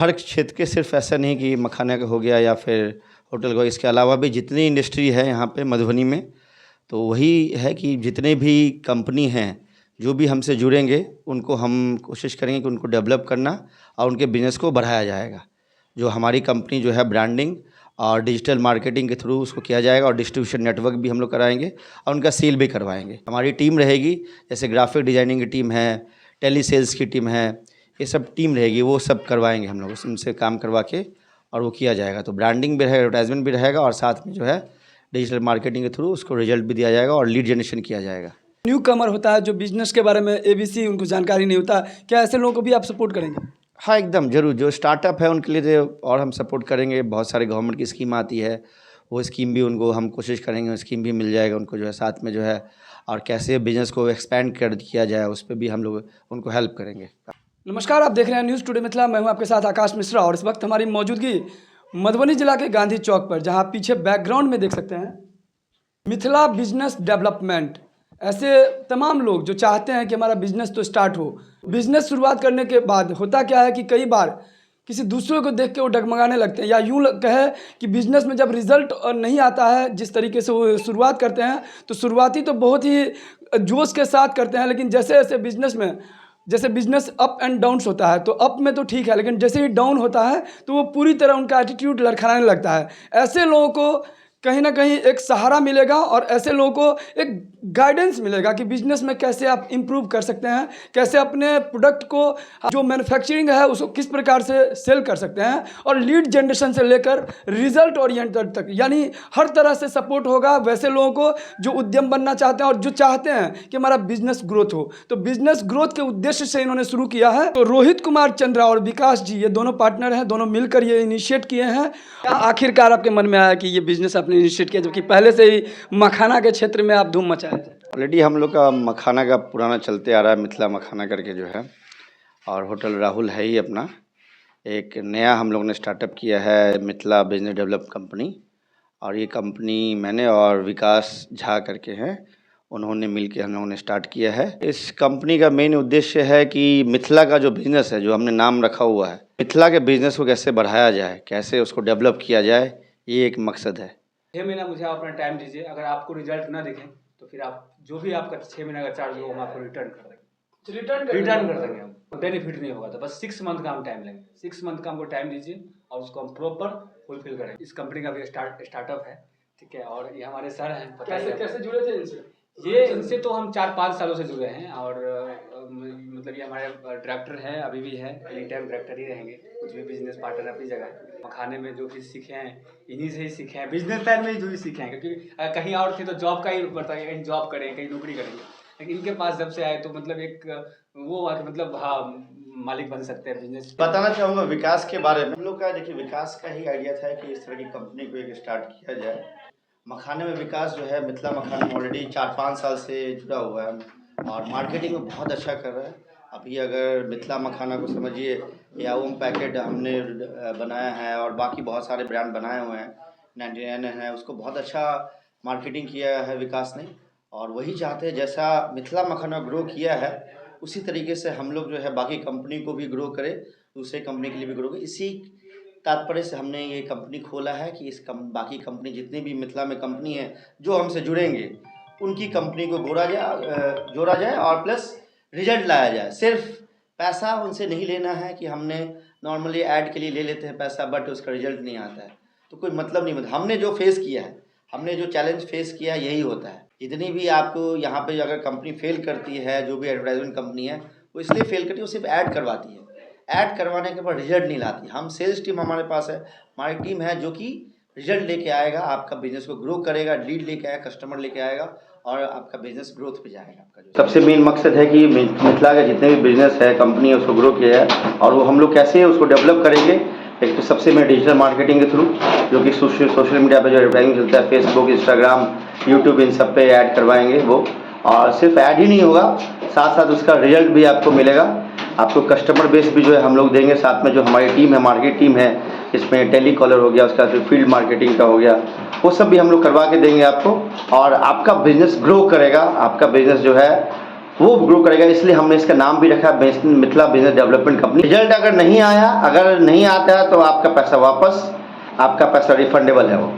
हर क्षेत्र के सिर्फ ऐसा नहीं कि मखाना का हो गया या फिर होटल का, इसके अलावा भी जितनी इंडस्ट्री है यहाँ पे मधुबनी में, तो वही है कि जितने भी कंपनी हैं जो भी हमसे जुड़ेंगे उनको हम कोशिश करेंगे कि उनको डेवलप करना और उनके बिज़नेस को बढ़ाया जाएगा। जो हमारी कंपनी जो है ब्रांडिंग और डिजिटल मार्केटिंग के थ्रू उसको किया जाएगा और डिस्ट्रीब्यूशन नेटवर्क भी हम लोग कराएंगे और उनका सेल भी करवाएंगे। हमारी टीम रहेगी, जैसे ग्राफिक डिज़ाइनिंग की टीम है, टेली सेल्स की टीम है, ये सब टीम रहेगी, वो सब करवाएंगे हम लोग, उनसे काम करवा के और वो किया जाएगा। तो ब्रांडिंग भी रहेगा, एडवर्टाइजमेंट भी रहेगा और साथ में जो है डिजिटल मार्केटिंग के थ्रू उसको रिजल्ट भी दिया जाएगा और लीड जनरेशन किया जाएगा। न्यू कमर होता है जो बिजनेस के बारे में ABC उनको जानकारी नहीं होता, क्या ऐसे लोगों को भी आप सपोर्ट करेंगे? हाँ एकदम ज़रूर, जो स्टार्टअप है उनके लिए और हम सपोर्ट करेंगे। बहुत सारे गवर्नमेंट की स्कीम आती है, वो स्कीम भी उनको हम कोशिश करेंगे, स्कीम भी मिल जाएगा उनको जो है साथ में जो है, और कैसे बिज़नेस को एक्सपेंड किया जाए उस पर भी हम लोग उनको हेल्प करेंगे। नमस्कार, आप देख रहे हैं न्यूज़ टुडे मिथिला। मैं हूं आपके साथ आकाश मिश्रा और इस वक्त हमारी मौजूदगी मधुबनी जिला के गांधी चौक पर, जहां पीछे बैकग्राउंड में देख सकते हैं मिथिला बिजनेस डेवलपमेंट। ऐसे तमाम लोग जो चाहते हैं कि हमारा बिजनेस तो स्टार्ट हो। बिजनेस शुरुआत करने के बाद होता क्या है कि कई बार किसी दूसरे को देख के वो डगमगाने लगते हैं, या यूँ कहे कि बिजनेस में जब रिजल्ट नहीं आता है जिस तरीके से वो शुरुआत करते हैं, तो शुरुआती तो बहुत ही जोश के साथ करते हैं, लेकिन जैसे जैसे बिजनेस में बिजनेस अप एंड डाउन्स होता है, तो अप में तो ठीक है, लेकिन जैसे ही डाउन होता है तो वो पूरी तरह उनका एटीट्यूड लड़खड़ाने लगता है। ऐसे लोगों को कहीं ना कहीं एक सहारा मिलेगा और ऐसे लोगों को एक गाइडेंस मिलेगा कि बिजनेस में कैसे आप इम्प्रूव कर सकते हैं, कैसे अपने प्रोडक्ट को जो मैन्युफैक्चरिंग है उसको किस प्रकार से सेल कर सकते हैं, और लीड जनरेशन से लेकर रिजल्ट ओरिएंटेड तक, यानी हर तरह से सपोर्ट होगा वैसे लोगों को जो उद्यम बनना चाहते हैं और जो चाहते हैं कि हमारा बिजनेस ग्रोथ हो। तो बिजनेस ग्रोथ के उद्देश्य से इन्होंने शुरू किया है। तो रोहित कुमार चंद्रा और विकास जी, ये दोनों पार्टनर हैं, दोनों मिलकर ये इनिशिएट किए हैं। क्या आखिरकार आपके मन में आया कि ये बिजनेस इनिशिएट किया, जबकि पहले से ही मखाना के क्षेत्र में आप धूम मचाए थे? ऑलरेडी हम लोग का मखाना का पुराना चलते आ रहा है, मिथिला मखाना करके जो है, और होटल राहुल है ही अपना। एक नया हम लोग ने स्टार्टअप किया है मिथिला बिजनेस डेवलप कंपनी, और ये कंपनी मैंने और विकास झा करके हैं, उन्होंने मिलके हम लोगों ने स्टार्ट किया है। इस कंपनी का मेन उद्देश्य है कि मिथिला का जो बिज़नेस है, जो हमने नाम रखा हुआ है, मिथिला के बिज़नेस को कैसे बढ़ाया जाए, कैसे उसको डेवलप किया जाए, ये एक मकसद है। 6 महीना मुझे आप अपना टाइम दीजिए। अगर आपको रिजल्ट ना दिखे तो फिर आप जो भी आपका 6 महीना का चार्ज हो हम आपको रिटर्न कर देंगे। रिटर्न कर देंगे हम, बेनिफिट नहीं होगा। तो बस 6 मंथ का हम टाइम लेंगे। 6 मंथ का हमको टाइम दीजिए और उसको हम प्रॉपर फुलफिल करें। इस कंपनी का भी स्टार्टअप है, ठीक है। और ये हमारे सर हैं। कैसे जुड़े थे इनसे? इनसे तो हम 4-5 सालों से जुड़े हैं, और मतलब ये हमारे डायरेक्टर हैं, अभी भी हैं, एनी टाइम डायरेक्टर ही रहेंगे। कुछ भी बिजनेस पार्टनर अपनी जगह। मखाने में जो भी सीखे हैं इन्हीं से ही सीखे हैं, बिजनेस लाइन में जो भी सीखे हैं, क्योंकि कहीं और थे तो जॉब का ही पड़ता है, कहीं जॉब करें कहीं नौकरी करेंगे, लेकिन इनके पास जब से आए तो मतलब एक वो मतलब हाँ मालिक बन सकते हैं बिजनेस। बताना चाहूँगा विकास के बारे में। हम लोग का देखिए विकास का ही आइडिया था कि इस तरह की कंपनी को एक स्टार्ट किया जाए। मखाने में विकास जो है मिथिला मखाना में ऑलरेडी 4-5 साल से जुड़ा हुआ है और मार्केटिंग में बहुत अच्छा कर रहा है। अभी अगर मिथिला मखाना को समझिए, या ओम पैकेट हमने बनाया है और बाकी बहुत सारे ब्रांड बनाए हुए हैं, 99 है, उसको बहुत अच्छा मार्केटिंग किया है विकास ने। और वही चाहते हैं जैसा मिथिला मखाना ग्रो किया है उसी तरीके से हम लोग जो है बाकी कंपनी को भी ग्रो करें, दूसरे कंपनी के लिए भी ग्रो करें। इसी तात्पर्य से हमने ये कंपनी खोला है कि बाकी कंपनी जितनी भी मिथिला में कंपनी है जो हमसे जुड़ेंगे उनकी कंपनी को जोड़ा जाए और प्लस रिजल्ट लाया जाए। सिर्फ पैसा उनसे नहीं लेना है कि हमने नॉर्मली ऐड के लिए ले लेते हैं पैसा, बट उसका रिजल्ट नहीं आता है तो कोई मतलब नहीं। हमने जो फेस किया है, हमने जो चैलेंज फेस किया है, यही होता है। जितनी भी आपको यहाँ पे अगर कंपनी फेल करती है, जो भी एडवर्टाइजमेंट कंपनी है वो इसलिए फेल करती है, वो सिर्फ ऐड करवाती है। ऐड करवाने के बाद रिजल्ट नहीं लाती। हम सेल्स टीम हमारे पास है, हमारी टीम है जो कि रिजल्ट लेके आएगा, आपका बिजनेस को ग्रो करेगा, लीड लेके आएगा, कस्टमर लेके आएगा और आपका बिजनेस ग्रोथ पे जाएगा। आपका जो सबसे मेन मकसद है कि मिथिला का जितने भी बिजनेस है, कंपनी है, उसको ग्रो किया है। और वो हम लोग कैसे उसको डेवलप करेंगे, एक तो सबसे मेन डिजिटल मार्केटिंग के थ्रू, जो कि सोशल मीडिया पे जो एडवर्टाइजिंग चलता है, फेसबुक, इंस्टाग्राम, यूट्यूब, इन सब पे ऐड करवाएंगे वो। और सिर्फ ऐड ही नहीं होगा, साथ साथ उसका रिजल्ट भी आपको मिलेगा। आपको कस्टमर बेस भी जो है हम लोग देंगे, साथ में जो हमारी टीम है, मार्केट टीम है, इसमें टेली कॉलर हो गया, उसका फिर फील्ड मार्केटिंग का हो गया, वो सब भी हम लोग करवा के देंगे आपको। और आपका बिजनेस ग्रो करेगा, आपका बिजनेस जो है वो ग्रो करेगा, इसलिए हमने इसका नाम भी रखा Mithila business development company. Result अगर नहीं आया, अगर नहीं आता है तो आपका पैसा वापस, आपका पैसा रिफंडेबल है वो।